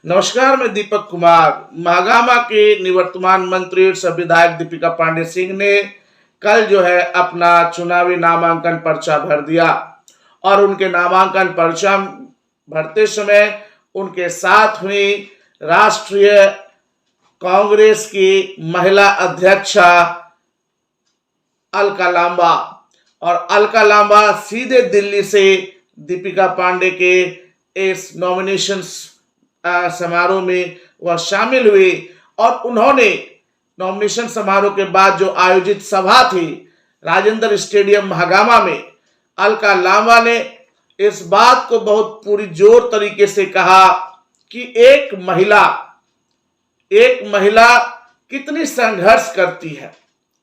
नमस्कार, मैं दीपक कुमार। महागामा के निवर्तमान मंत्री और विधायक दीपिका पांडे सिंह ने कल अपना चुनावी नामांकन पर्चा भर दिया और उनके नामांकन पर्चा भरते समय उनके साथ हुई राष्ट्रीय कांग्रेस की महिला अध्यक्षा अलका लांबा। और अलका लांबा सीधे दिल्ली से दीपिका पांडे के इस नॉमिनेशन समारोह में वह शामिल हुई और उन्होंने नॉमिनेशन समारोह के बाद जो आयोजित सभा थी राजेंद्र स्टेडियम महागामा में, अलका लांबा ने इस बात को बहुत पूरी जोर तरीके से कहा कि एक महिला कितनी संघर्ष करती है।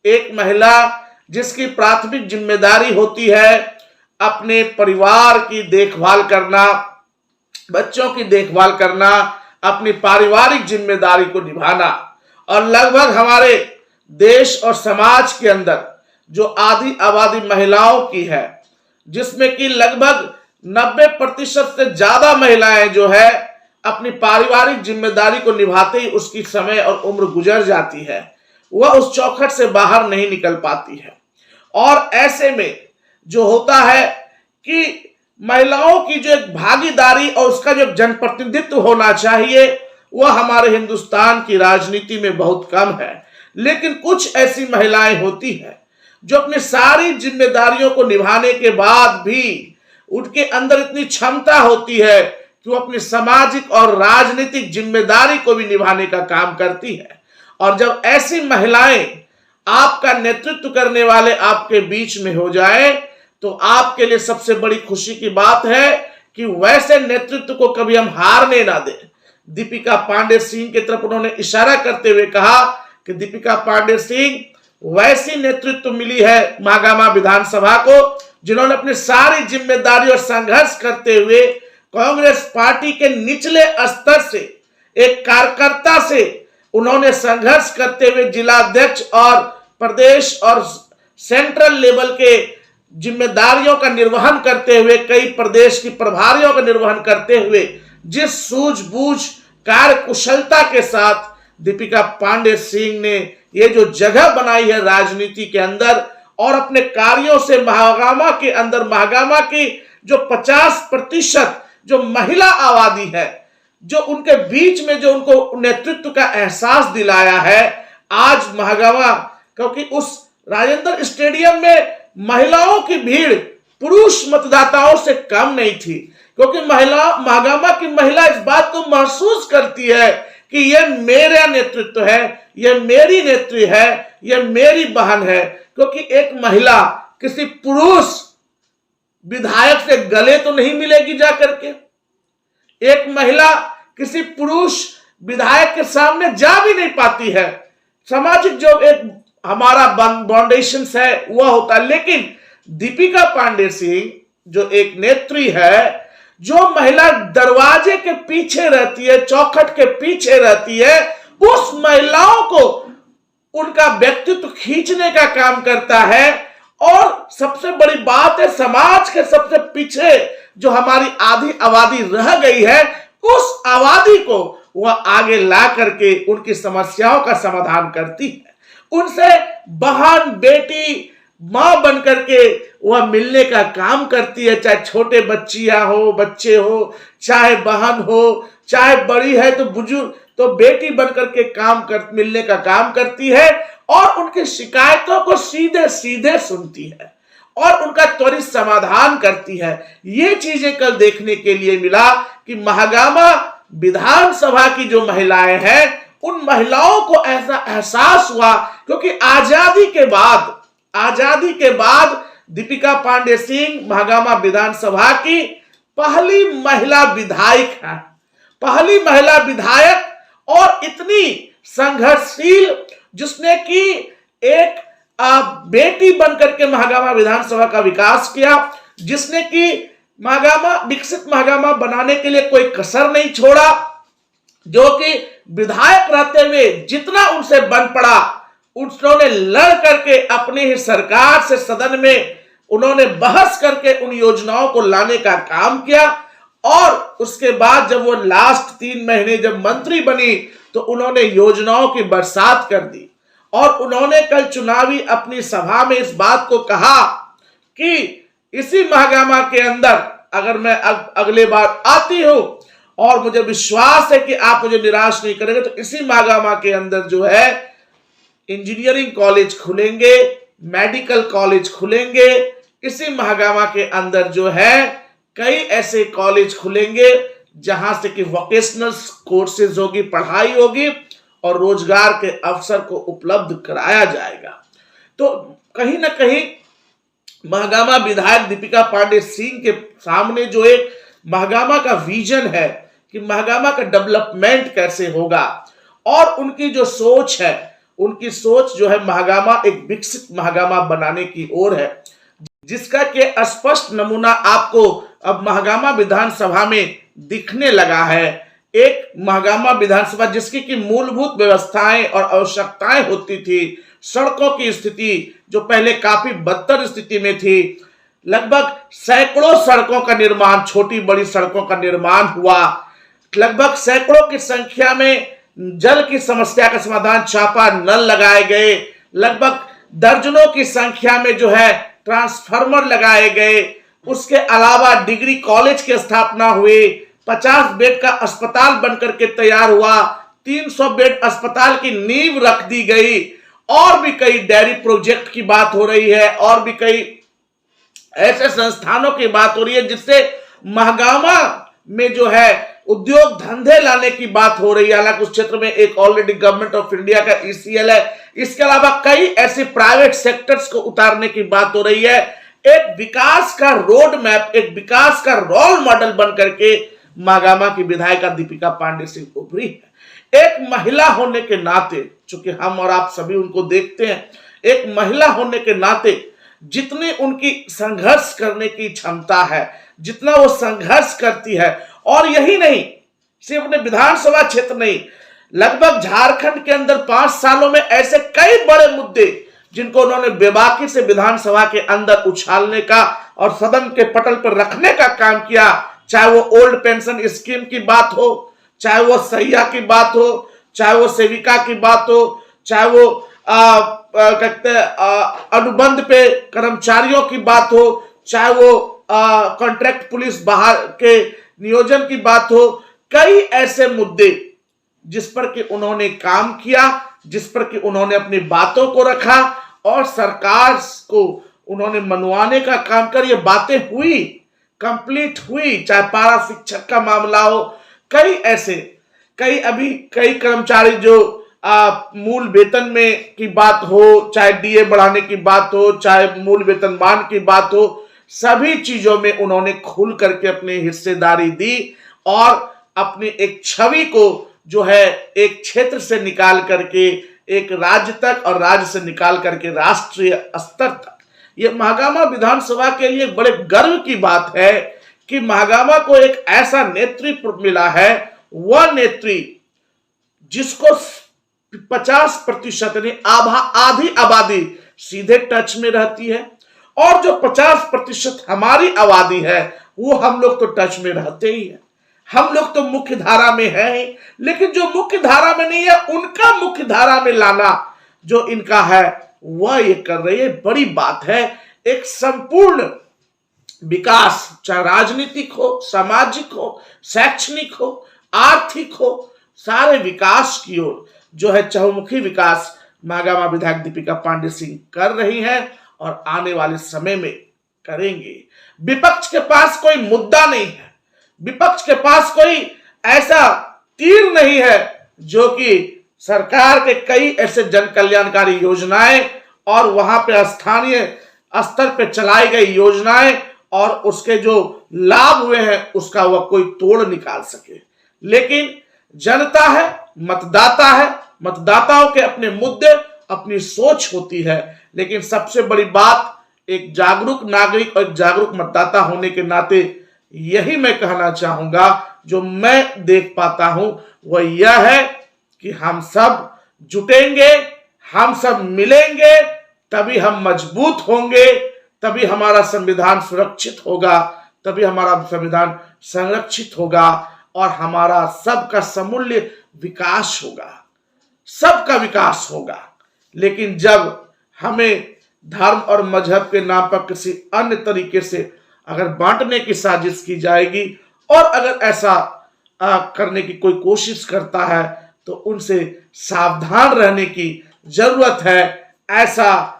एक महिला जिसकी प्राथमिक जिम्मेदारी होती है अपने परिवार की देखभाल करना, बच्चों की देखभाल करना, अपनी पारिवारिक जिम्मेदारी को निभाना। और लगभग हमारे देश और समाज के अंदर जो आधी आबादी महिलाओं की है, जिसमें कि लगभग 90% से ज्यादा महिलाएं अपनी पारिवारिक जिम्मेदारी को निभाते ही उसकी समय और उम्र गुजर जाती है, वह उस चौखट से बाहर नहीं निकल पाती है। और ऐसे में जो होता है कि महिलाओं की जो एक भागीदारी और उसका जो जनप्रतिनिधित्व होना चाहिए वह हमारे हिंदुस्तान की राजनीति में बहुत कम है। लेकिन कुछ ऐसी महिलाएं होती हैं जो अपनी सारी जिम्मेदारियों को निभाने के बाद भी उनके अंदर इतनी क्षमता होती है कि वो अपनी सामाजिक और राजनीतिक जिम्मेदारी को भी निभाने का काम करती है। और जब ऐसी महिलाएं आपका नेतृत्व करने वाले आपके बीच में हो जाए तो आपके लिए सबसे बड़ी खुशी की बात है कि वैसे नेतृत्व को कभी हम हारने ना दें। दीपिका पांडे सिंह की तरफ उन्होंने इशारा करते हुए कहा कि दीपिका पांडे सिंह वैसी नेतृत्व मिली है महागामा विधानसभा को जिन्होंने अपनी सारी जिम्मेदारी और संघर्ष करते हुए कांग्रेस पार्टी के निचले स्तर से एक कार्यकर्ता से उन्होंने संघर्ष करते हुए जिलाध्यक्ष और प्रदेश और सेंट्रल लेवल के जिम्मेदारियों का निर्वहन करते हुए, कई प्रदेश की प्रभारियों का निर्वहन करते हुए जिस सूझबूझ कार्य कुशलता के साथ दीपिका पांडे सिंह ने ये जो जगह बनाई है राजनीति के अंदर और अपने कार्यों से महागामा के अंदर महागामा की जो 50% जो महिला आबादी है, जो उनके बीच में जो उनको नेतृत्व का एहसास दिलाया है आज महागामा, क्योंकि उस राजेंद्र स्टेडियम में महिलाओं की भीड़ पुरुष मतदाताओं से कम नहीं थी, क्योंकि महागामा की महिला इस बात को महसूस करती है कि यह मेरा नेतृत्व है, यह मेरी नेत्री है, यह मेरी बहन है। क्योंकि एक महिला किसी पुरुष विधायक से गले तो नहीं मिलेगी जाकर के, एक महिला किसी पुरुष विधायक के सामने जा भी नहीं पाती है। सामाजिक जो एक हमारा बाउंडेशन है वह होता है। लेकिन दीपिका पांडे सिंह जो एक नेत्री है, जो महिला दरवाजे के पीछे रहती है, चौखट के पीछे रहती है, उस महिलाओं को उनका व्यक्तित्व खींचने का काम करता है। और सबसे बड़ी बात है, समाज के सबसे पीछे जो हमारी आधी आबादी रह गई है, उस आबादी को वह आगे ला करके उनकी समस्याओं का समाधान करती है। उनसे बहन, बेटी, मां बन करके वह मिलने का काम करती है, चाहे छोटे बच्चियां हो, बच्चे हो, चाहे बहन हो, चाहे बड़ी है तो बुजुर्ग, तो बेटी बन करके मिलने का काम करती है और उनकी शिकायतों को सीधे सीधे सुनती है और उनका त्वरित समाधान करती है। ये चीजें कल देखने के लिए मिला कि महागामा विधानसभा की जो महिलाएं हैं, उन महिलाओं को ऐसा एहसास हुआ, क्योंकि आजादी के बाद दीपिका पांडे सिंह महागामा विधानसभा की पहली महिला विधायक है, पहली महिला विधायक और इतनी संघर्षशील, जिसने कि एक बेटी बनकर के महागामा विधानसभा का विकास किया, जिसने कि विकसित महागामा बनाने के लिए कोई कसर नहीं छोड़ा, जो कि विधायक रहते हुए जितना उनसे बन पड़ा उन्होंने लड़ करके अपनी ही सरकार से सदन में उन्होंने बहस करके उन योजनाओं को लाने का काम किया और उसके बाद जब वो लास्ट 3 महीने जब मंत्री बनी तो उन्होंने योजनाओं की बरसात कर दी। और उन्होंने कल चुनावी अपनी सभा में इस बात को कहा कि इसी महागामा के अंदर अगर मैं अगले बार आती हूं, और मुझे विश्वास है कि आप मुझे निराश नहीं करेंगे, तो इसी महागामा के अंदर जो है इंजीनियरिंग कॉलेज खुलेंगे, मेडिकल कॉलेज खुलेंगे। इसी महागामा के अंदर जो है कई ऐसे कॉलेज खुलेंगे जहां से कि वोकेशनल कोर्सेज होगी, पढ़ाई होगी और रोजगार के अवसर को उपलब्ध कराया जाएगा। तो कहीं ना कहीं महागामा विधायक दीपिका पांडे सिंह के सामने जो एक महागामा का विजन है कि महागामा का डेवलपमेंट कैसे होगा, और उनकी जो सोच है, उनकी सोच जो है महागामा एक विकसित महागामा बनाने की ओर है, जिसका के स्पष्ट नमूना आपको अब महागामा विधानसभा में दिखने लगा है। एक महागामा विधानसभा जिसकी की मूलभूत व्यवस्थाएं और आवश्यकताएं होती थी, सड़कों की स्थिति जो पहले काफी बदतर स्थिति में थी, लगभग सैकड़ों सड़कों का निर्माण, छोटी बड़ी सड़कों का निर्माण हुआ, लगभग सैकड़ों की संख्या में जल की समस्या का समाधान, चापा नल लगाए गए, लगभग दर्जनों की संख्या में जो है ट्रांसफार्मर लगाए गए। उसके अलावा डिग्री कॉलेज की स्थापना हुई, 50 बेड का अस्पताल बनकर के तैयार हुआ, 300 बेड अस्पताल की नींव रख दी गई, और भी कई डेयरी प्रोजेक्ट की बात हो रही है, और भी कई ऐसे संस्थानों की बात हो रही है जिससे महागामा में जो है उद्योग धंधे लाने की बात हो रही है। हालांकि उस क्षेत्र में एक ऑलरेडी गवर्नमेंट ऑफ इंडिया का ईसीएल है, इसके अलावा कई ऐसे प्राइवेट सेक्टर्स को उतारने की बात हो रही है। एक विकास का रोड मैप, एक विकास का रोल मॉडल बन करके महागामा की विधायिका दीपिका पांडे सिंह उभरी है। एक महिला होने के नाते, चूंकि हम और आप सभी उनको देखते हैं, एक महिला होने के नाते जितनी उनकी संघर्ष करने की क्षमता है, जितना वो संघर्ष करती है, और यही नहीं सिर्फ अपने विधानसभा क्षेत्र नहीं, लगभग झारखंड के अंदर 5 सालों में ऐसे कई बड़े मुद्दे जिनको उन्होंने बेबाकी से विधानसभा के अंदर उछालने का और सदन के पटल पर रखने का काम किया। चाहे वो ओल्ड पेंशन स्कीम की बात हो, चाहे वो सहिया की बात हो, चाहे वो सेविका की बात हो, चाहे वो कहते अनुबंध पे कर्मचारियों की बात हो, चाहे वो कॉन्ट्रैक्ट पुलिस बाहर के नियोजन की बात हो, कई ऐसे मुद्दे जिस पर कि उन्होंने काम किया, जिस पर कि उन्होंने अपनी बातों को रखा और सरकार को उन्होंने मनवाने का काम कर, ये बातें हुई, कंप्लीट हुई। चाहे पारा शिक्षक का मामला हो, कई ऐसे कई कर्मचारी जो मूल वेतन में की बात हो, चाहे डीए बढ़ाने की बात हो, चाहे मूल वेतनमान की बात हो, सभी चीजों में उन्होंने खुल करके अपनी हिस्सेदारी दी और अपनी एक छवि को जो है एक क्षेत्र से निकाल करके एक राज्य तक और राज्य से निकाल करके राष्ट्रीय स्तर तक। ये महागामा विधानसभा के लिए बड़े गर्व की बात है कि महागामा को एक ऐसा नेतृत्व मिला है, वह नेत्री जिसको 50% आधी आबादी सीधे टच में रहती है, और जो 50% हमारी आबादी है वो हम लोग तो टच में रहते ही हैं। हम लोग तो मुख्य धारा में हैं, लेकिन जो मुख्य धारा में नहीं है उनका मुख्य धारा में लाना जो इनका है वह ये कर रही है। बड़ी बात है। एक संपूर्ण विकास, चाहे राजनीतिक हो, सामाजिक हो, शैक्षणिक हो, आर्थिक हो, सारे विकास की ओर जो है चहुमुखी विकास महागामा विधायक दीपिका पांडे सिंह कर रही हैं और आने वाले समय में करेंगे। विपक्ष के पास कोई मुद्दा नहीं है, विपक्ष के पास कोई ऐसा तीर नहीं है जो कि सरकार के कई ऐसे जन कल्याणकारी योजनाएं और वहां पे स्थानीय स्तर पे चलाई गई योजनाएं और उसके जो लाभ हुए हैं उसका वह कोई तोड़ निकाल सके। लेकिन जनता है, मतदाता है, मतदाताओं के अपने मुद्दे, अपनी सोच होती है। लेकिन सबसे बड़ी बात एक जागरूक नागरिक और एक जागरूक मतदाता होने के नाते यही मैं कहना चाहूंगा, जो मैं देख पाता हूं वह यह है कि हम सब जुटेंगे, हम सब मिलेंगे, तभी हम मजबूत होंगे, तभी हमारा संविधान सुरक्षित होगा, तभी हमारा संविधान संरक्षित होगा और हमारा सबका समूल्य विकास होगा, सबका विकास होगा। लेकिन जब हमें धर्म और मजहब के नाम पर किसी अन्य तरीके से अगर बांटने की साजिश की जाएगी और अगर ऐसा करने की कोई कोशिश करता है तो उनसे सावधान रहने की जरूरत है। ऐसा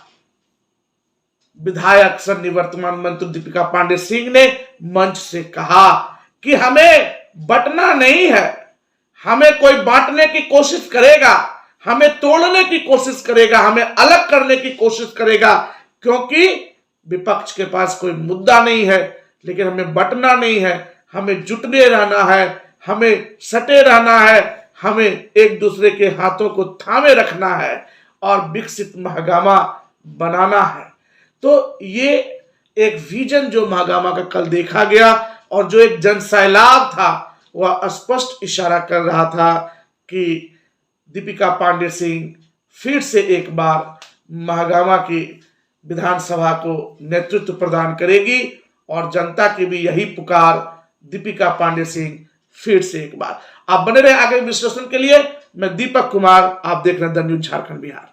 विधायक सर निवर्तमान मंत्री दीपिका पांडे सिंह ने मंच से कहा कि हमें बंटना नहीं है, हमें कोई बांटने की कोशिश करेगा, हमें तोड़ने की कोशिश करेगा, हमें अलग करने की कोशिश करेगा, क्योंकि विपक्ष के पास कोई मुद्दा नहीं है। लेकिन हमें बंटना नहीं है, हमें जुटने रहना है, हमें सटे रहना है, हमें एक दूसरे के हाथों को थामे रखना है और विकसित महागामा बनाना है। तो ये एक विजन जो महागामा का कल देखा गया और जो एक जनसैलाब था वह स्पष्ट इशारा कर रहा था कि दीपिका पांडे सिंह फिर से एक बार महागामा की विधानसभा को नेतृत्व प्रदान करेगी और जनता की भी यही पुकार दीपिका पांडे सिंह फिर से एक बार। आप बने रहे आगे विश्लेषण के लिए। मैं दीपक कुमार, आप देख रहे हैं द न्यूज़ झारखंड बिहार।